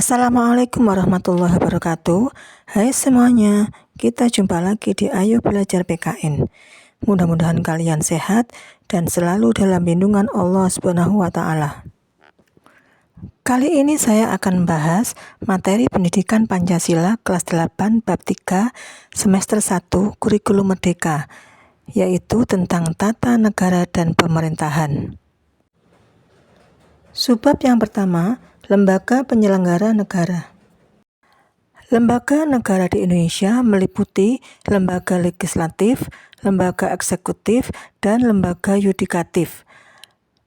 Assalamualaikum warahmatullahi wabarakatuh. Hai semuanya, kita jumpa lagi di Ayo Belajar PKN. Mudah-mudahan kalian sehat dan selalu dalam lindungan Allah Subhanahu wa Ta'ala. Kali ini saya akan membahas materi pendidikan Pancasila kelas 8 bab 3 semester 1 kurikulum merdeka, yaitu tentang tata negara dan pemerintahan. Subbab yang pertama, lembaga penyelenggara negara. Lembaga negara di Indonesia meliputi lembaga legislatif, lembaga eksekutif, dan lembaga yudikatif.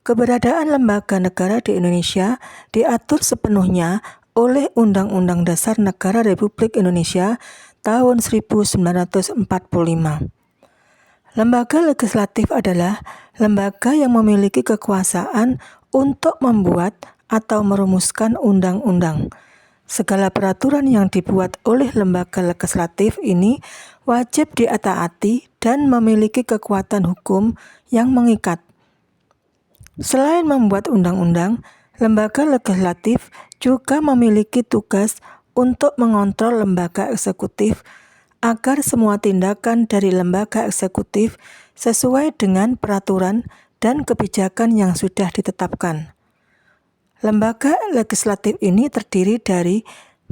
Keberadaan lembaga negara di Indonesia diatur sepenuhnya oleh Undang-Undang Dasar Negara Republik Indonesia tahun 1945. Lembaga legislatif adalah lembaga yang memiliki kekuasaan untuk membuat atau merumuskan undang-undang. Segala peraturan yang dibuat oleh lembaga legislatif ini wajib ditaati dan memiliki kekuatan hukum yang mengikat. Selain membuat undang-undang, lembaga legislatif juga memiliki tugas untuk mengontrol lembaga eksekutif agar semua tindakan dari lembaga eksekutif sesuai dengan peraturan dan kebijakan yang sudah ditetapkan. Lembaga legislatif ini terdiri dari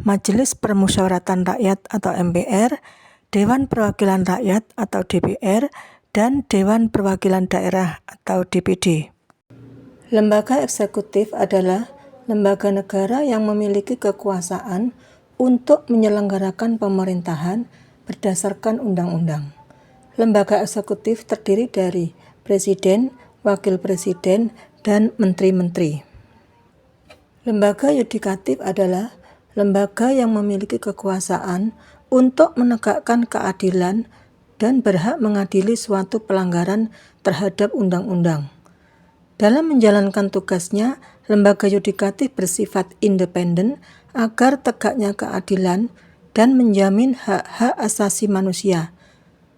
Majelis Permusyawaratan Rakyat atau MPR, Dewan Perwakilan Rakyat atau DPR, dan Dewan Perwakilan Daerah atau DPD. Lembaga eksekutif adalah lembaga negara yang memiliki kekuasaan untuk menyelenggarakan pemerintahan berdasarkan undang-undang. Lembaga eksekutif terdiri dari Presiden, Wakil Presiden, dan Menteri-Menteri. Lembaga yudikatif adalah lembaga yang memiliki kekuasaan untuk menegakkan keadilan dan berhak mengadili suatu pelanggaran terhadap undang-undang. Dalam menjalankan tugasnya, lembaga yudikatif bersifat independen agar tegaknya keadilan dan menjamin hak-hak asasi manusia.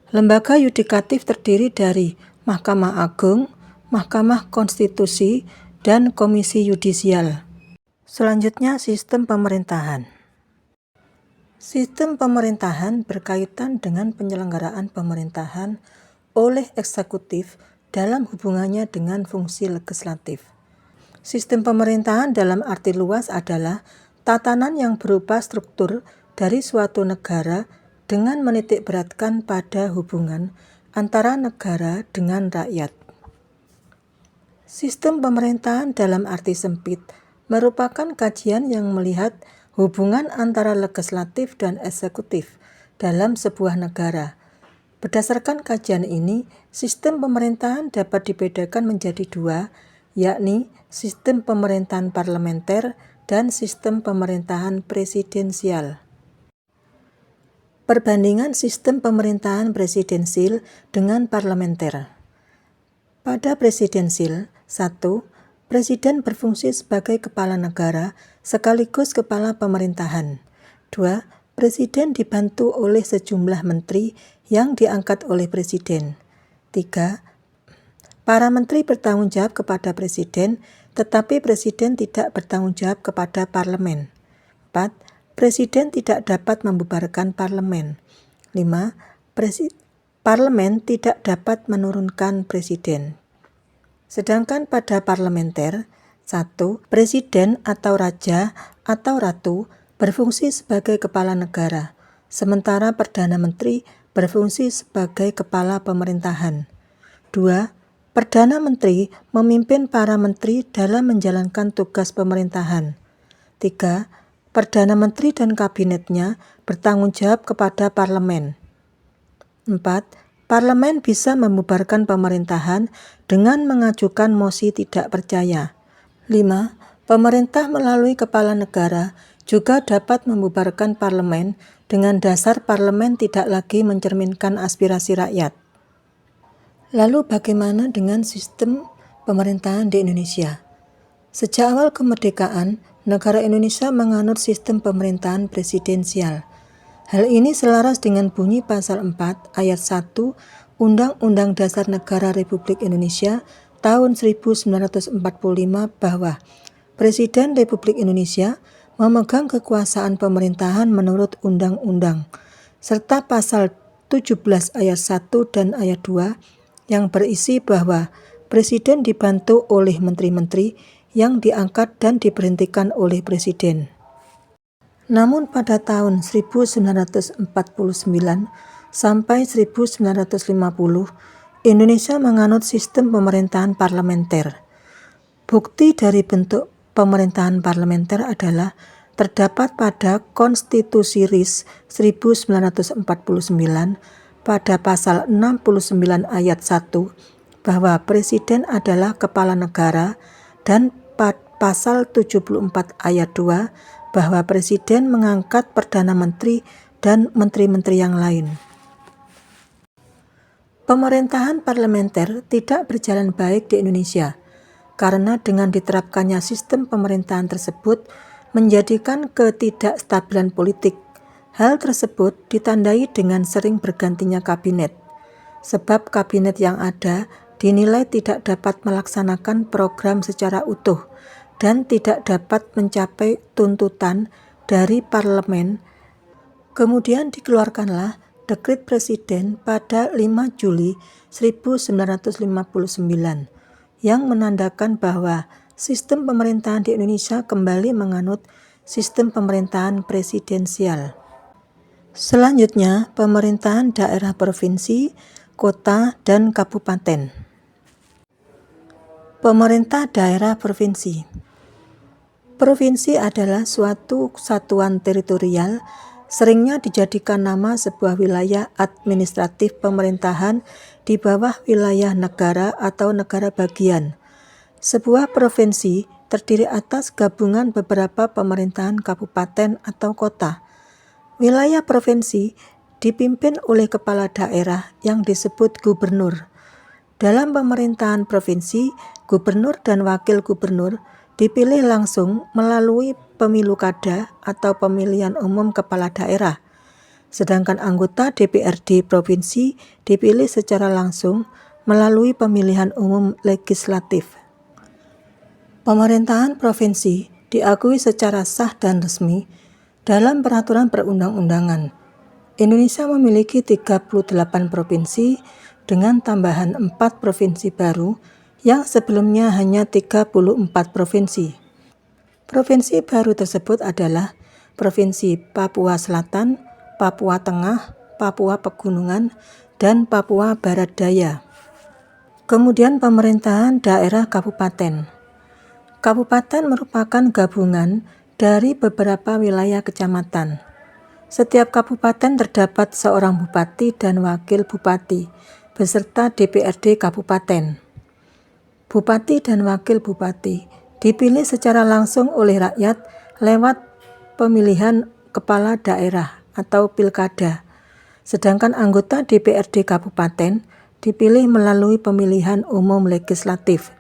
Lembaga yudikatif terdiri dari Mahkamah Agung, Mahkamah Konstitusi, dan Komisi Yudisial. Selanjutnya, sistem pemerintahan. Sistem pemerintahan berkaitan dengan penyelenggaraan pemerintahan oleh eksekutif dalam hubungannya dengan fungsi legislatif. Sistem pemerintahan dalam arti luas adalah tatanan yang berupa struktur dari suatu negara dengan menitikberatkan pada hubungan antara negara dengan rakyat. Sistem pemerintahan dalam arti sempit merupakan kajian yang melihat hubungan antara legislatif dan eksekutif dalam sebuah negara. Berdasarkan kajian ini, sistem pemerintahan dapat dibedakan menjadi dua, yakni sistem pemerintahan parlementer dan sistem pemerintahan presidensial. Perbandingan sistem pemerintahan presidensil dengan parlementer. Pada presidensil, 1. Presiden berfungsi sebagai kepala negara sekaligus kepala pemerintahan. 2. Presiden dibantu oleh sejumlah menteri yang diangkat oleh presiden. 3. Para menteri bertanggung jawab kepada presiden, tetapi presiden tidak bertanggung jawab kepada parlemen. 4. Presiden tidak dapat membubarkan parlemen. 5. Parlemen tidak dapat menurunkan presiden. Sedangkan pada parlementer, 1. Presiden atau raja atau ratu berfungsi sebagai kepala negara, sementara Perdana Menteri berfungsi sebagai kepala pemerintahan. 2. Perdana Menteri memimpin para menteri dalam menjalankan tugas pemerintahan. 3. Perdana Menteri dan kabinetnya bertanggung jawab kepada parlemen. 4. Parlemen bisa membubarkan pemerintahan dengan mengajukan mosi tidak percaya. 5. Pemerintah melalui kepala negara juga dapat membubarkan parlemen dengan dasar parlemen tidak lagi mencerminkan aspirasi rakyat. Lalu bagaimana dengan sistem pemerintahan di Indonesia? Sejak awal kemerdekaan, negara Indonesia menganut sistem pemerintahan presidensial. Hal ini selaras dengan bunyi pasal 4 ayat 1 Undang-Undang Dasar Negara Republik Indonesia tahun 1945 bahwa Presiden Republik Indonesia memegang kekuasaan pemerintahan menurut undang-undang, serta pasal 17 ayat 1 dan ayat 2 yang berisi bahwa Presiden dibantu oleh menteri-menteri yang diangkat dan diberhentikan oleh Presiden. Namun pada tahun 1949 sampai 1950, Indonesia menganut sistem pemerintahan parlementer. Bukti dari bentuk pemerintahan parlementer adalah terdapat pada Konstitusi RIS 1949 pada pasal 69 ayat 1 bahwa Presiden adalah kepala negara dan pasal 74 ayat 2 bahwa Presiden mengangkat Perdana Menteri dan menteri-menteri yang lain. Pemerintahan parlementer tidak berjalan baik di Indonesia karena dengan diterapkannya sistem pemerintahan tersebut menjadikan ketidakstabilan politik. Hal tersebut ditandai dengan sering bergantinya kabinet, sebab kabinet yang ada dinilai tidak dapat melaksanakan program secara utuh dan tidak dapat mencapai tuntutan dari parlemen. Kemudian dikeluarkanlah Dekret Presiden pada 5 Juli 1959 yang menandakan bahwa sistem pemerintahan di Indonesia kembali menganut sistem pemerintahan presidensial. Selanjutnya, pemerintahan daerah provinsi, kota, dan kabupaten. Pemerintah daerah provinsi. Provinsi adalah suatu satuan teritorial, seringnya dijadikan nama sebuah wilayah administratif pemerintahan di bawah wilayah negara atau negara bagian. Sebuah provinsi terdiri atas gabungan beberapa pemerintahan kabupaten atau kota. Wilayah provinsi dipimpin oleh kepala daerah yang disebut gubernur. Dalam pemerintahan provinsi, gubernur dan wakil gubernur dipilih langsung melalui pemilu kada atau pemilihan umum kepala daerah. Sedangkan anggota DPRD provinsi dipilih secara langsung melalui pemilihan umum legislatif. Pemerintahan provinsi diakui secara sah dan resmi dalam peraturan perundang-undangan. Indonesia memiliki 38 provinsi dengan tambahan 4 provinsi baru yang sebelumnya hanya 34 provinsi. Provinsi baru tersebut adalah Provinsi Papua Selatan, Papua Tengah, Papua Pegunungan, dan Papua Barat Daya. Kemudian pemerintahan daerah kabupaten. Kabupaten merupakan gabungan dari beberapa wilayah kecamatan. Setiap kabupaten terdapat seorang bupati dan wakil bupati, beserta DPRD kabupaten. Bupati dan wakil bupati dipilih secara langsung oleh rakyat lewat pemilihan kepala daerah atau pilkada, sedangkan anggota DPRD kabupaten dipilih melalui pemilihan umum legislatif.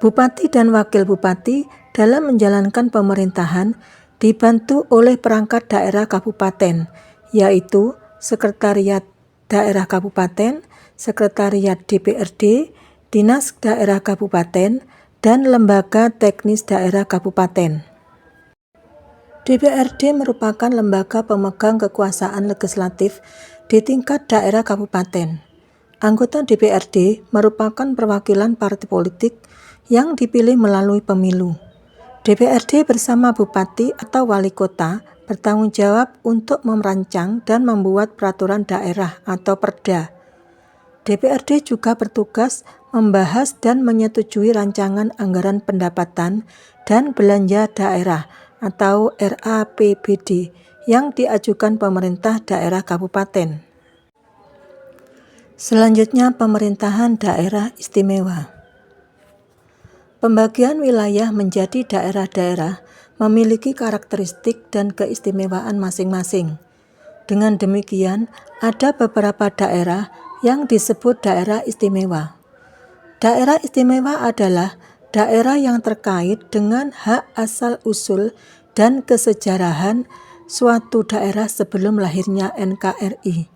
Bupati dan wakil bupati dalam menjalankan pemerintahan dibantu oleh perangkat daerah kabupaten, yaitu Sekretariat Daerah Kabupaten, Sekretariat DPRD, Dinas Daerah Kabupaten, dan Lembaga Teknis Daerah Kabupaten. DPRD merupakan lembaga pemegang kekuasaan legislatif di tingkat daerah kabupaten. Anggota DPRD merupakan perwakilan partai politik yang dipilih melalui pemilu. DPRD bersama bupati atau wali kota bertanggung jawab untuk merancang dan membuat peraturan daerah atau perda. DPRD juga bertugas membahas dan menyetujui rancangan anggaran pendapatan dan belanja daerah atau RAPBD yang diajukan pemerintah daerah kabupaten. Selanjutnya, pemerintahan daerah istimewa. Pembagian wilayah menjadi daerah-daerah memiliki karakteristik dan keistimewaan masing-masing. Dengan demikian, ada beberapa daerah yang disebut daerah istimewa. Daerah istimewa adalah daerah yang terkait dengan hak asal-usul dan kesejarahan suatu daerah sebelum lahirnya NKRI.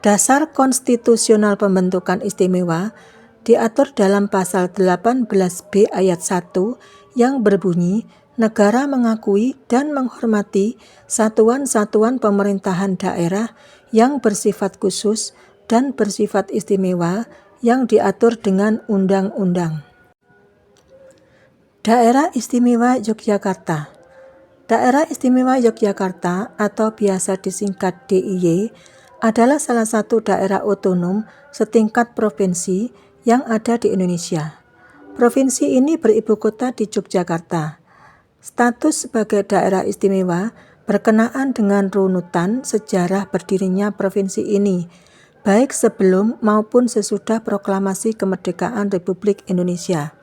Dasar konstitusional pembentukan istimewa diatur dalam pasal 18B ayat 1 yang berbunyi negara mengakui dan menghormati satuan-satuan pemerintahan daerah yang bersifat khusus dan bersifat istimewa yang diatur dengan undang-undang. Daerah Istimewa Yogyakarta. Daerah Istimewa Yogyakarta atau biasa disingkat DIY adalah salah satu daerah otonom setingkat provinsi yang ada di Indonesia. Provinsi ini beribu kota di Yogyakarta. Status sebagai daerah istimewa berkenaan dengan runutan sejarah berdirinya provinsi ini, baik sebelum maupun sesudah proklamasi kemerdekaan Republik Indonesia.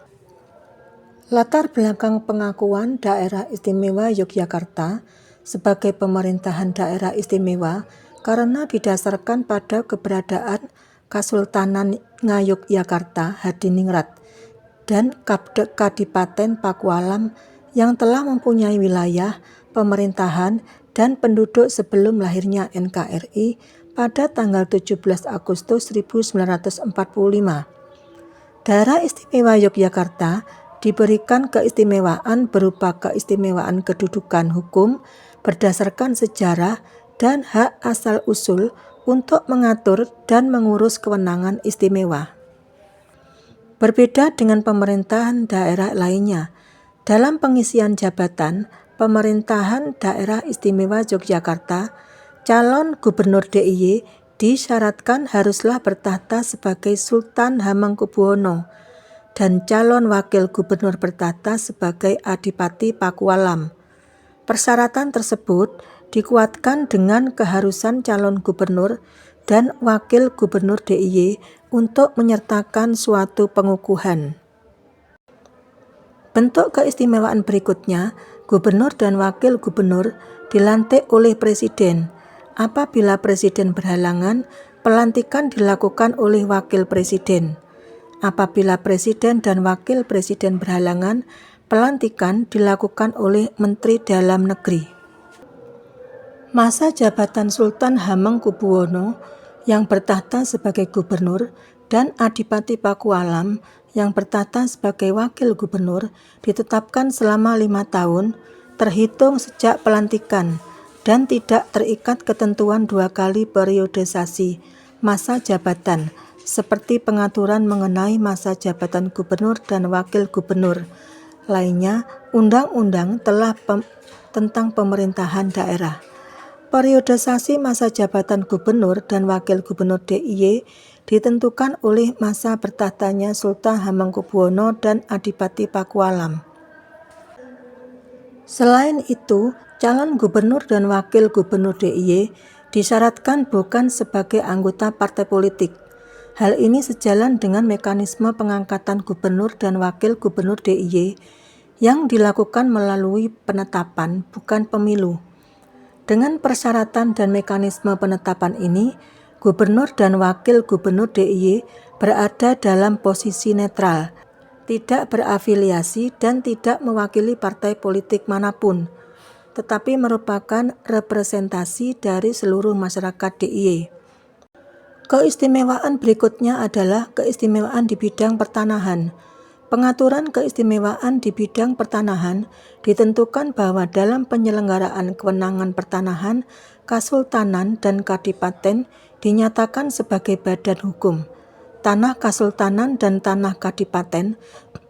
Latar belakang pengakuan Daerah Istimewa Yogyakarta sebagai pemerintahan daerah istimewa karena didasarkan pada keberadaan Kasultanan Ngayogyakarta Hadiningrat dan Kadipaten Pakualam yang telah mempunyai wilayah, pemerintahan, dan penduduk sebelum lahirnya NKRI pada tanggal 17 Agustus 1945. Daerah Istimewa Yogyakarta diberikan keistimewaan berupa keistimewaan kedudukan hukum berdasarkan sejarah dan hak asal-usul untuk mengatur dan mengurus kewenangan istimewa. Berbeda dengan pemerintahan daerah lainnya, dalam pengisian jabatan pemerintahan daerah istimewa Yogyakarta, calon gubernur DIY disyaratkan haruslah bertahta sebagai Sultan Hamengkubuwono dan calon wakil gubernur bertahta sebagai Adipati Pakualam. Persyaratan tersebut dikuatkan dengan keharusan calon gubernur dan wakil gubernur DIY untuk menyertakan suatu pengukuhan. Bentuk keistimewaan berikutnya, gubernur dan wakil gubernur dilantik oleh presiden. Apabila presiden berhalangan, pelantikan dilakukan oleh wakil presiden. Apabila presiden dan wakil presiden berhalangan, pelantikan dilakukan oleh Menteri Dalam Negeri. Masa jabatan Sultan Hamengkubuwono yang bertahta sebagai gubernur dan Adipati Pakualam yang bertahta sebagai wakil gubernur ditetapkan selama 5 tahun terhitung sejak pelantikan dan tidak terikat ketentuan 2 kali periodisasi masa jabatan seperti pengaturan mengenai masa jabatan gubernur dan wakil gubernur lainnya undang-undang tentang pemerintahan daerah. Periodisasi masa jabatan gubernur dan wakil gubernur DIY ditentukan oleh masa bertahtanya Sultan Hamengkubuwono dan Adipati Pakualam. Selain itu, calon gubernur dan wakil gubernur DIY disyaratkan bukan sebagai anggota partai politik. Hal ini sejalan dengan mekanisme pengangkatan gubernur dan wakil gubernur DIY yang dilakukan melalui penetapan, bukan pemilu. Dengan persyaratan dan mekanisme penetapan ini, gubernur dan wakil gubernur DIY berada dalam posisi netral, tidak berafiliasi dan tidak mewakili partai politik manapun, tetapi merupakan representasi dari seluruh masyarakat DIY. Keistimewaan berikutnya adalah keistimewaan di bidang pertanahan. Pengaturan keistimewaan di bidang pertanahan ditentukan bahwa dalam penyelenggaraan kewenangan pertanahan, kasultanan dan kadipaten dinyatakan sebagai badan hukum. Tanah kasultanan dan tanah kadipaten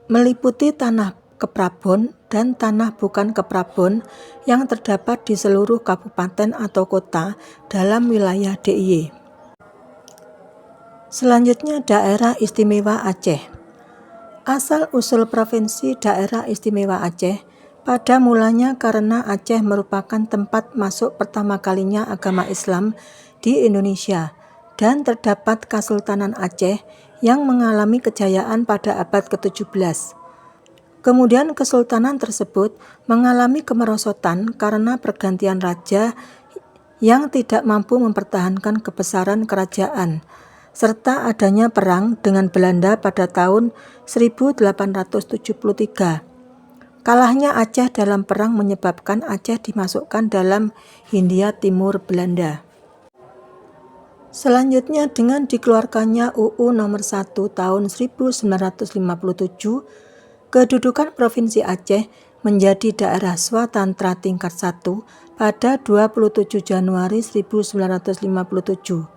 meliputi tanah keprabon dan tanah bukan keprabon yang terdapat di seluruh kabupaten atau kota dalam wilayah DIY. Selanjutnya, Daerah Istimewa Aceh. Asal-usul Provinsi Daerah Istimewa Aceh pada mulanya karena Aceh merupakan tempat masuk pertama kalinya agama Islam di Indonesia dan terdapat Kesultanan Aceh yang mengalami kejayaan pada abad ke-17. Kemudian kesultanan tersebut mengalami kemerosotan karena pergantian raja yang tidak mampu mempertahankan kebesaran kerajaan, serta adanya perang dengan Belanda pada tahun 1873. Kalahnya Aceh dalam perang menyebabkan Aceh dimasukkan dalam Hindia Timur Belanda. Selanjutnya, dengan dikeluarkannya UU Nomor 1 Tahun 1957 Kedudukan Provinsi Aceh menjadi daerah swatantra tingkat 1 pada 27 Januari 1957.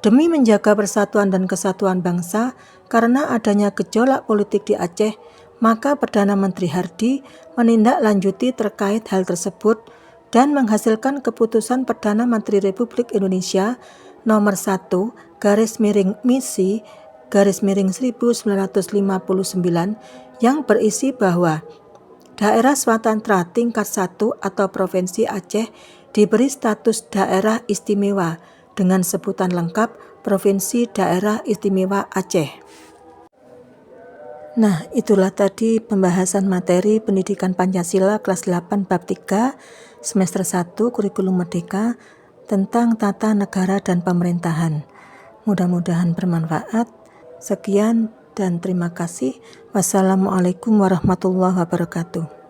Demi menjaga persatuan dan kesatuan bangsa karena adanya gejolak politik di Aceh, maka Perdana Menteri Hardi menindaklanjuti terkait hal tersebut dan menghasilkan keputusan Perdana Menteri Republik Indonesia nomor 1/MISI/1959 yang berisi bahwa daerah swatantra tingkat 1 atau Provinsi Aceh diberi status daerah istimewa dengan sebutan lengkap Provinsi Daerah Istimewa Aceh. Nah, itulah tadi pembahasan materi Pendidikan Pancasila kelas 8 bab 3 semester 1 Kurikulum Merdeka tentang tata negara dan pemerintahan. Mudah-mudahan bermanfaat. Sekian dan terima kasih. Wassalamualaikum warahmatullahi wabarakatuh.